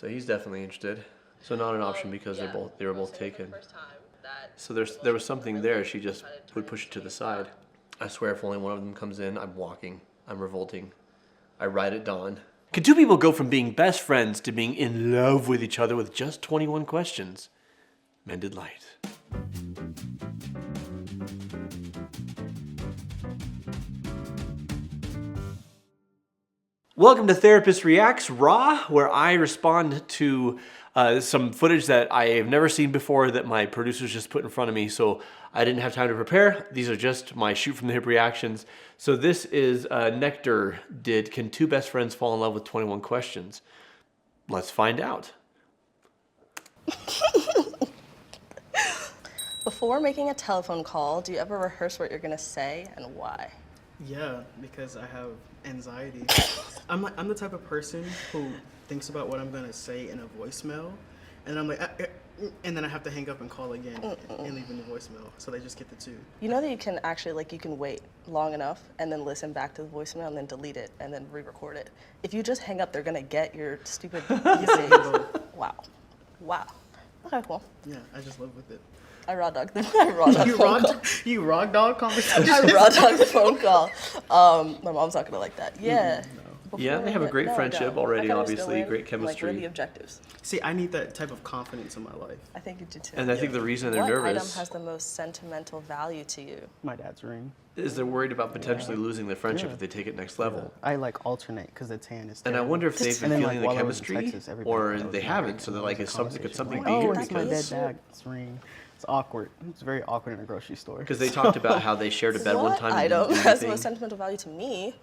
So he's definitely interested. So not an option because they were both taken. So there was something there. She just would push it to the side. I swear, if only one of them comes in, I'm walking. I'm revolting. I ride at dawn. Can two people go from being best friends to being in love with each other with just 21 questions? Mended Light. Welcome to Therapist Reacts Raw, where I respond to some footage that I have never seen before that my producers just put in front of me, so I didn't have time to prepare. These are just my shoot from the hip reactions. So this is Nectar did Can Two Best Friends Fall in Love with 21 Questions? Let's find out. Before making a telephone call, do you ever rehearse what you're gonna say and why? Yeah, because I have anxiety. I'm the type of person who thinks about what I'm gonna say in a voicemail, and I'm like, and then I have to hang up and call again and leave in the voicemail, so they just get the two. You know that you can actually, you can wait long enough and then listen back to the voicemail and then delete it and then re-record it. If you just hang up, they're gonna get your stupid Wow. Wow. Okay, cool. Yeah, I just live with it. I raw dogged the phone call. You raw dog conversation? I raw dogged the phone call. My mom's not gonna like that. Yeah. Yeah, they have a great friendship already, obviously, great chemistry. What are the objectives? See, I need that type of confidence in my life. I think you do too. And I think the reason they're nervous... What item has the most sentimental value to you? My dad's ring. Is they're worried about potentially losing the friendship if they take it next level. I alternate because the tan is And I wonder if they've been feeling the chemistry or they haven't, so they're like, could something be here? It's my dead dad's ring. It's awkward. It's very awkward in a grocery store. Because they talked about how they shared a bed one time. What item has the most sentimental value to me?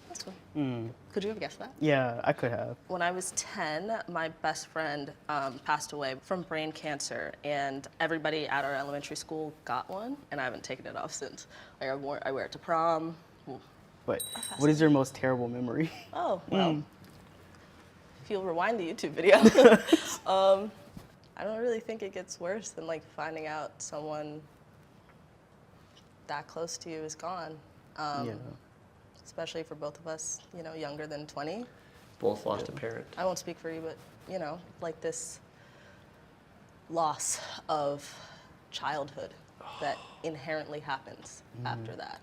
This one. Could you have guessed that? Yeah, I could have. When I was 10, my best friend passed away from brain cancer, and everybody at our elementary school got one, and I haven't taken it off since. I wear it to prom. But what is your most terrible memory? Oh, well, if you'll rewind the YouTube video. I don't really think it gets worse than finding out someone that close to you is gone. Especially for both of us, younger than 20. Both lost a parent. I won't speak for you, but this loss of childhood that inherently happens after that.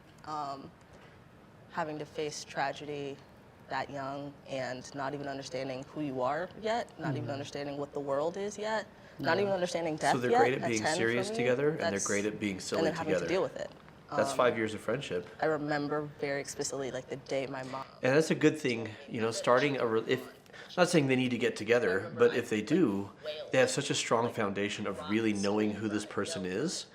Having to face tragedy that young and not even understanding who you are yet, not even understanding what the world is yet, not even understanding death yet. So they're great at being serious together, and they're great at being silly together. And then having to deal with it. That's 5 years of friendship. I remember very explicitly the day my mom. And that's a good thing, starting not saying they need to get together, but if they do, they have such a strong foundation of really knowing who this person is,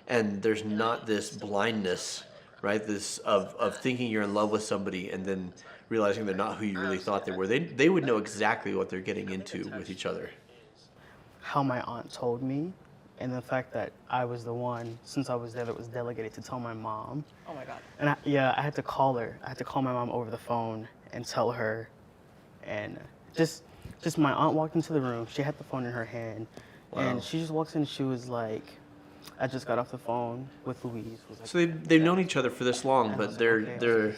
and there's not this blindness, right? This of thinking you're in love with somebody and then realizing they're not who you really thought they were. They would know exactly what they're getting into with each other. How my aunt told me, and the fact that I was the one, since I was there, that was delegated to tell my mom. Oh my God. And I had to call her. I had to call my mom over the phone and tell her. And just my aunt walked into the room. She had the phone in her hand. Wow. And she just walks in and she was like, I just got off the phone with Louise. So they've known each other for this long, but they're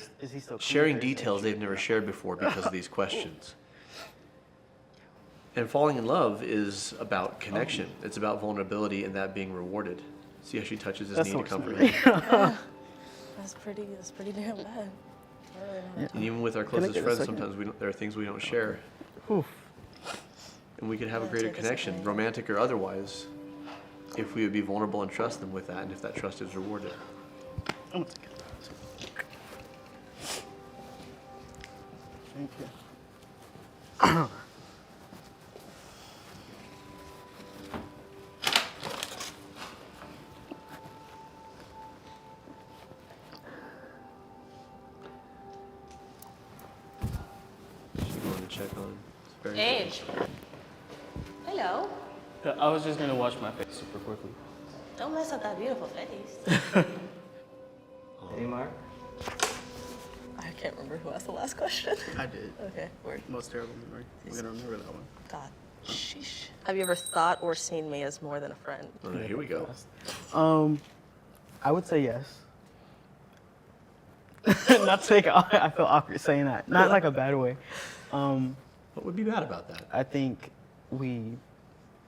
sharing details they've never shared before because of these questions. And falling in love is about connection. It's about vulnerability and that being rewarded. See how she touches his knee to comfort him. That's pretty damn bad. And even with our closest friends, sometimes there are things we don't share. Oof. And we could have a greater connection, romantic or otherwise, if we would be vulnerable and trust them with that, and if that trust is rewarded. I'm gonna take it. Thank you. Check on. Age. Hello. I was just gonna wash my face super quickly. Don't mess up that beautiful face. Hey, Mark. I can't remember who asked the last question. I did. Okay, word. Most terrible memory. We're gonna remember that one. God. Sheesh. Have you ever thought or seen me as more than a friend? Oh, here we go. I would say yes. Not to take I feel awkward saying that. Not like a bad way. What would be bad about that? I think we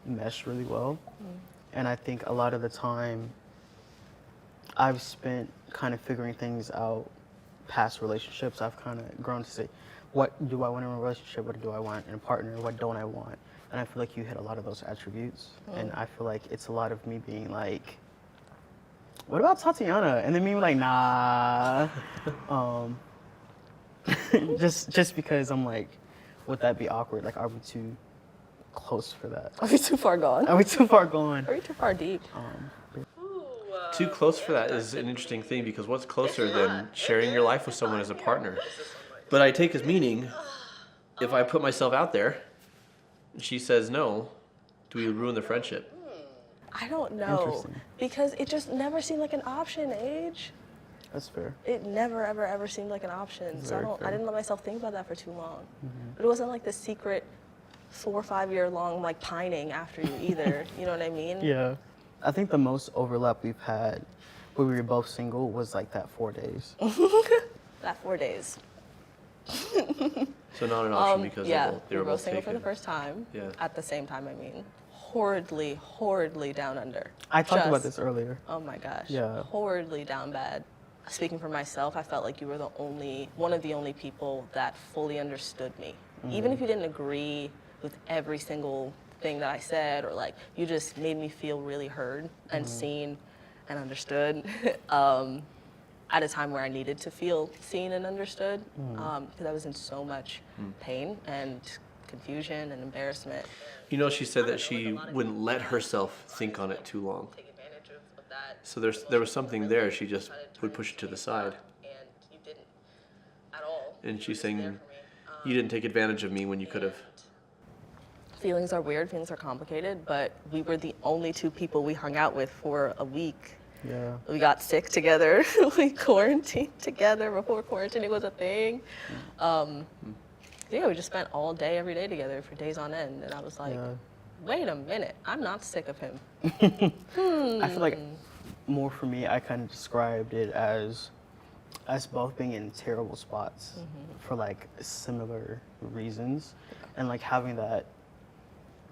mesh really well. And I think a lot of the time I've spent kind of figuring things out past relationships. I've kind of grown to say, what do I want in a relationship? What do I want in a partner? What don't I want? And I feel like you hit a lot of those attributes. And I feel like it's a lot of me being like, what about Tatiana? And then me like, nah. just because I'm like, would that be awkward? Like, are we too close for that? Are we too far gone? Are we too far gone? Are we too far deep? Too close for that is an interesting thing, because what's closer than sharing your life with someone as a partner? But I take as meaning, if I put myself out there and she says no, do we ruin the friendship? I don't know. Interesting. Because it just never seemed like an option, Age. That's fair. It never, ever, ever seemed like an option. So Very I fair. didn't let myself think about that for too long. But it wasn't like the secret 4 or 5 year long like pining after you either. You know what I mean? Yeah. I think the most overlap we've had when we were both single was like that 4 days. That 4 days. So not an option because Yeah, they we were were both both single for taken. the first time. Yeah. At the same time, I mean. Horridly, horridly down under. I talked about Just- this earlier. Oh my gosh. Yeah. Horridly down bad. Speaking for myself, I felt like you were one of the only people that fully understood me. Even if you didn't agree with every single thing that I said, or like, you just made me feel really heard and seen and understood at a time where I needed to feel seen and understood, because I was in so much pain and confusion and embarrassment. You know, she said that she wouldn't let herself think on it too long. Take advantage of that. So there was something there. She just would push it to the side. And you didn't at all. And she's saying, you didn't take advantage of me when you could have. Feelings are weird, feelings are complicated, but we were the only 2 people we hung out with for a week. Yeah. We got sick together. We quarantined together before quarantining was a thing. Yeah, we just spent all day, every day together for days on end. And I was like, Yeah. wait a minute, I'm not sick of him. I feel like more for me, I kind of described it as us both being in terrible spots for like similar reasons, and like having that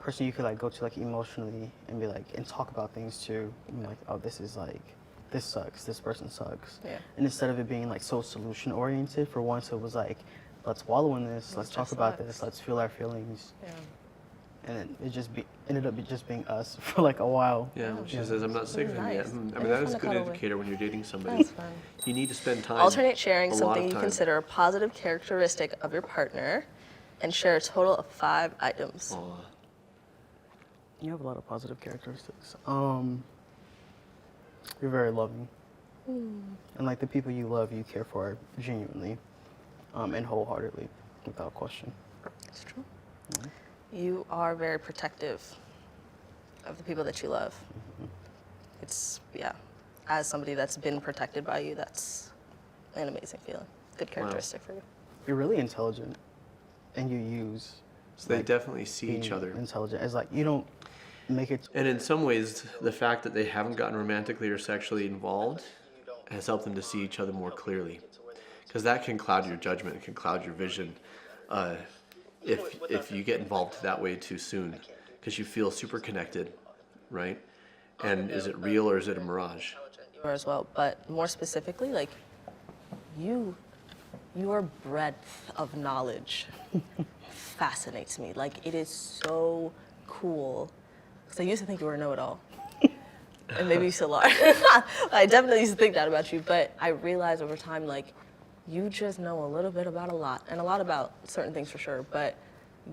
person you could like go to like emotionally and be like and talk about things to, and like, oh, this sucks, this person sucks. Yeah. And instead of it being like so solution oriented, for once it was like, let's wallow in this, let's talk just about sucks. this, let's feel our feelings. Yeah. And it ended up just being us for like a while. Yeah, she says, I'm not sick of him yet. Nice. I mean, It's that is fun a to good cuddle with. indicator when you're dating somebody. That's fun. You need to spend time. Alternate sharing a lot something of you time. consider a positive characteristic of your partner, and share a total of 5 items. Aw. You have a lot of positive characteristics. You're very loving. And like the people you love, you care for genuinely and wholeheartedly, without question. It's true. You are very protective of the people that you love. It's, yeah, as somebody that's been protected by you, that's an amazing feeling. Good characteristic for you. You're really intelligent, and you use. So they like, definitely see each being other. Intelligent. It's like you don't make it. And in some ways, the fact that they haven't gotten romantically or sexually involved has helped them to see each other more clearly. Because that can cloud your judgment, it can cloud your vision if you get involved that way too soon. Because you feel super connected, right? And is it real or is it a mirage? You are as well, but more specifically, like, your breadth of knowledge fascinates me. Like, it is so cool. Because I used to think you were a know-it-all. And maybe you still are. I definitely used to think that about you, but I realized over time, like, you just know a little bit about a lot, and a lot about certain things for sure, but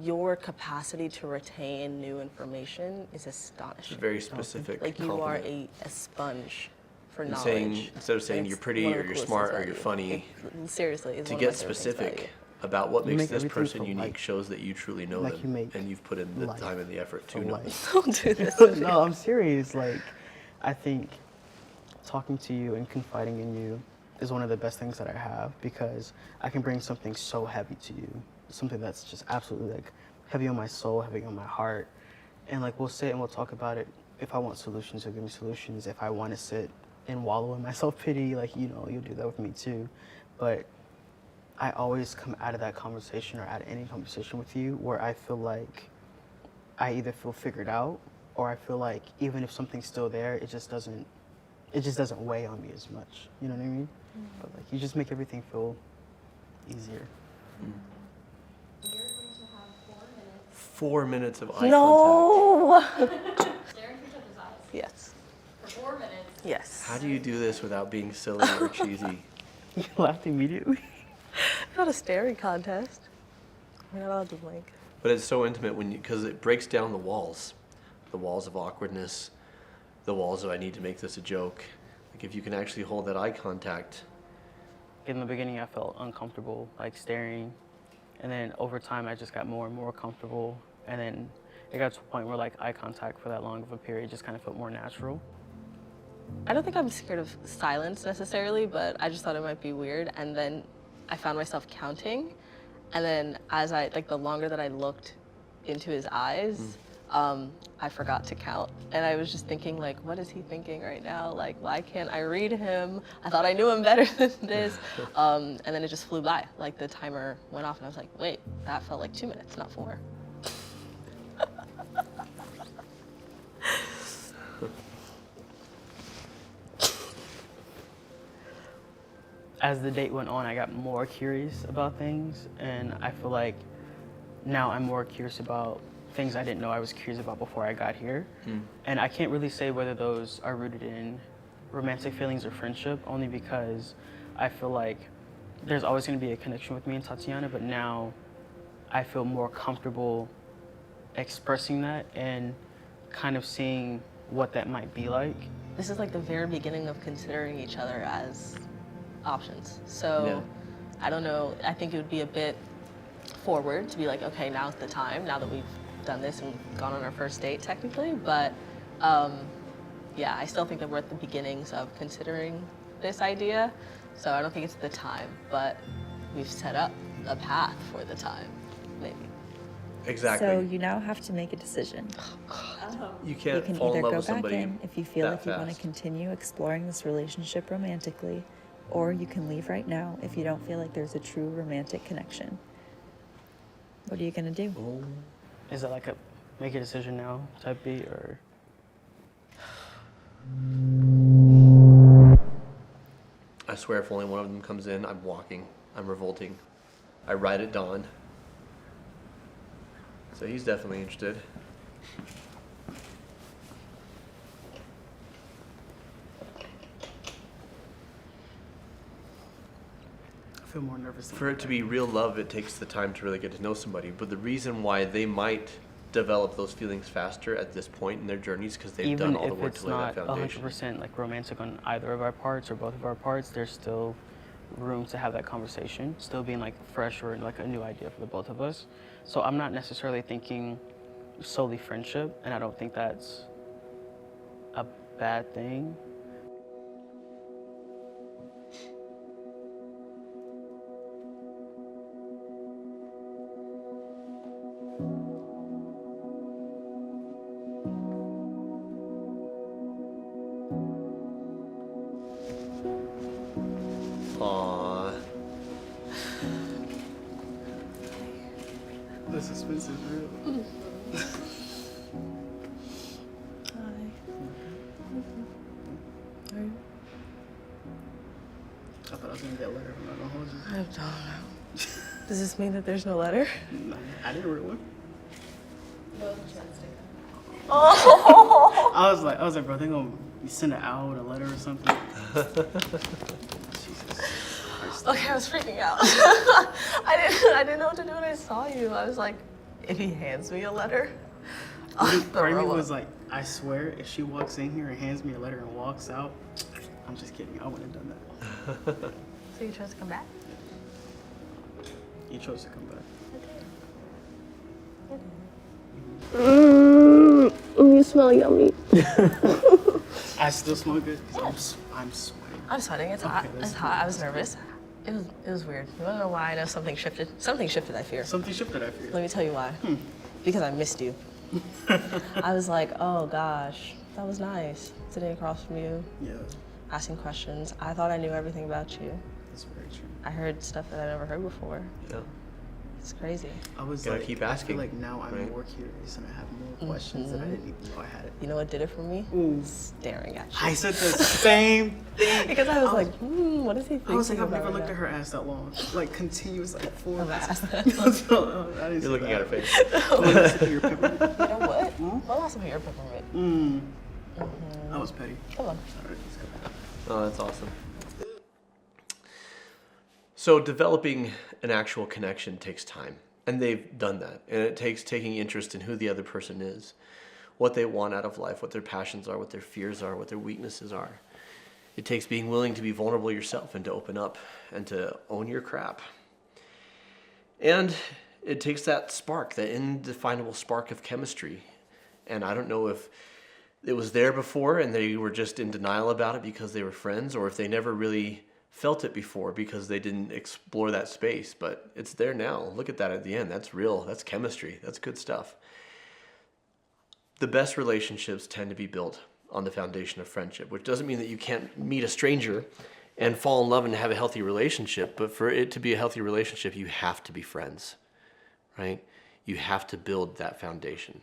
your capacity to retain new information is astonishing. Very specific. Like, you are compliment. a sponge for And knowledge. saying, instead of saying And you're it's pretty one of or the you're coolest smart things or about you're you. funny, Seriously, it's to one of get my favorite things about you. specific about what You makes make this everything person from, unique like- shows that you truly know like them, you make and you've put in the life time and the effort to a know them. life. Don't do this. No, I'm serious. Like, I think talking to you and confiding in you is one of the best things that I have, because I can bring something so heavy to you, something that's just absolutely like heavy on my soul, heavy on my heart, and like we'll sit and we'll talk about it. If I want solutions, you'll give me solutions. If I want to sit and wallow in my self-pity, like, you know, you'll do that with me too. But I always come out of that conversation or out of any conversation with you where I feel like I either feel figured out or I feel like even if something's still there, it just doesn't weigh on me as much. You know what I mean? But like you just make everything feel easier. You're going to have 4 minutes 4 minutes of eye contact. No. staring into each other's eyes. Yes. For 4 minutes. Yes. How do you do this without being silly or cheesy? You laughed immediately. Not a staring contest. We're not allowed to blink. But it's so intimate when because it breaks down the walls of awkwardness, the walls of I need to make this a joke. Like if you can actually hold that eye contact. In the beginning, I felt uncomfortable, like staring. And then over time, I just got more and more comfortable. And then it got to a point where like eye contact for that long of a period just kind of felt more natural. I don't think I'm scared of silence necessarily, but I just thought it might be weird. And then I found myself counting. And then as the longer that I looked into his eyes, I forgot to count. And I was just thinking like, what is he thinking right now? Like, why can't I read him? I thought I knew him better than this. And then it just flew by. Like the timer went off and I was like, wait, that felt like 2 minutes, not 4. As the date went on, I got more curious about things, and I feel like now I'm more curious about things I didn't know I was curious about before I got here. And I can't really say whether those are rooted in romantic feelings or friendship, only because I feel like there's always going to be a connection with me and Tatiana, but now I feel more comfortable expressing that and kind of seeing what that might be like. This is like the very beginning of considering each other as options. So I don't know, I think it would be a bit forward to be like, okay, now's the time, now that we've done this and gone on our first date technically, but yeah, I still think that we're at the beginnings of considering this idea. So I don't think it's the time, but we've set up a path for the time, maybe. Exactly. So you now have to make a decision. you You can't can fall in either love go with back somebody in if you feel that like you want to fast. continue exploring this relationship romantically, or you can leave right now if you don't feel like there's a true romantic connection. What are you gonna do? Is it like a make a decision now type beat, or? I swear if only one of them comes in, I'm walking. I'm revolting. I ride at dawn. So he's definitely interested. I feel more nervous than For it to be real love, it takes the time to really get to know somebody. But the reason why they might develop those feelings faster at this point in their journeys because they've Even done all the if work it's to lay that not foundation. 100% like romantic on either of our parts or both of our parts, there's still room to have that conversation, still being like fresh or like a new idea for the both of us. So I'm not necessarily thinking solely friendship, and I don't think that's a bad thing. Aww. the suspense is real. I thought I was gonna get a letter. I'm not gonna hold you. I don't know. Does this mean that there's no letter? No, I didn't read one. Oh! I was like, bro, they gonna send it out a letter or something. Jesus. Okay, I was freaking out. I didn't know what to do when I saw you. I was like, if he hands me a letter, I'll throw Remy up. was like, I swear, if she walks in here and hands me a letter and walks out, I'm just kidding. I wouldn't have done that. So you chose to come back? You chose to come back. You smell yummy. I still smell good because I'm sweating. I'm sweating. It's hot. Okay, It's that's hot. I was nervous. It was weird. You wanna know why I know something shifted? Something shifted, I fear. Something shifted, I fear. Let me tell you why. Because I missed you. I was like, oh gosh, that was nice. Sitting across from you, Yeah, asking questions. I thought I knew everything about you. that's very true. I heard stuff that I never heard before. Yeah. It's crazy. I was Gotta like, keep I asking, feel like now I'm right? more curious and I have more questions that I didn't even know I had. You know what did it for me? Ooh. Staring at you. I said the same thing. Because I was like, what is he thinking I was like, I've about never right looked now? at her ass that long. Like, continuous, like, 4 I've minutes. asked. So, I didn't You're looking at her face. Your peppermint. You know what? When last time you heard peppermint? That was petty. Come on. All right, let's go. Oh, that's awesome. So developing an actual connection takes time, and they've done that. And it takes taking interest in who the other person is, what they want out of life, what their passions are, what their fears are, what their weaknesses are. It takes being willing to be vulnerable yourself and to open up and to own your crap. And it takes that spark, that indefinable spark of chemistry. And I don't know if it was there before and they were just in denial about it because they were friends, or if they never really felt it before because they didn't explore that space. But it's there now. Look at that at the end. That's real. That's chemistry. That's good stuff. The best relationships tend to be built on the foundation of friendship, which doesn't mean that you can't meet a stranger and fall in love and have a healthy relationship. But for it to be a healthy relationship, you have to be friends, right? You have to build that foundation.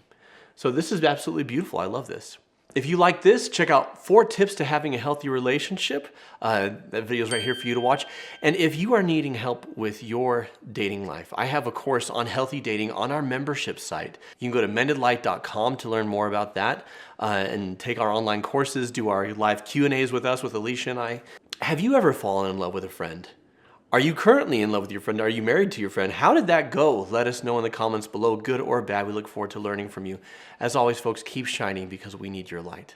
So this is absolutely beautiful. I love this. If you like this, check out 4 tips to having a healthy relationship. That video is right here for you to watch. And if you are needing help with your dating life, I have a course on healthy dating on our membership site. You can go to mendedlight.com to learn more about that and take our online courses, do our live Q&As with us, with Alicia and I. Have you ever fallen in love with a friend? Are you currently in love with your friend? Are you married to your friend? How did that go? Let us know in the comments below, good or bad. We look forward to learning from you. As always, folks, keep shining because we need your light.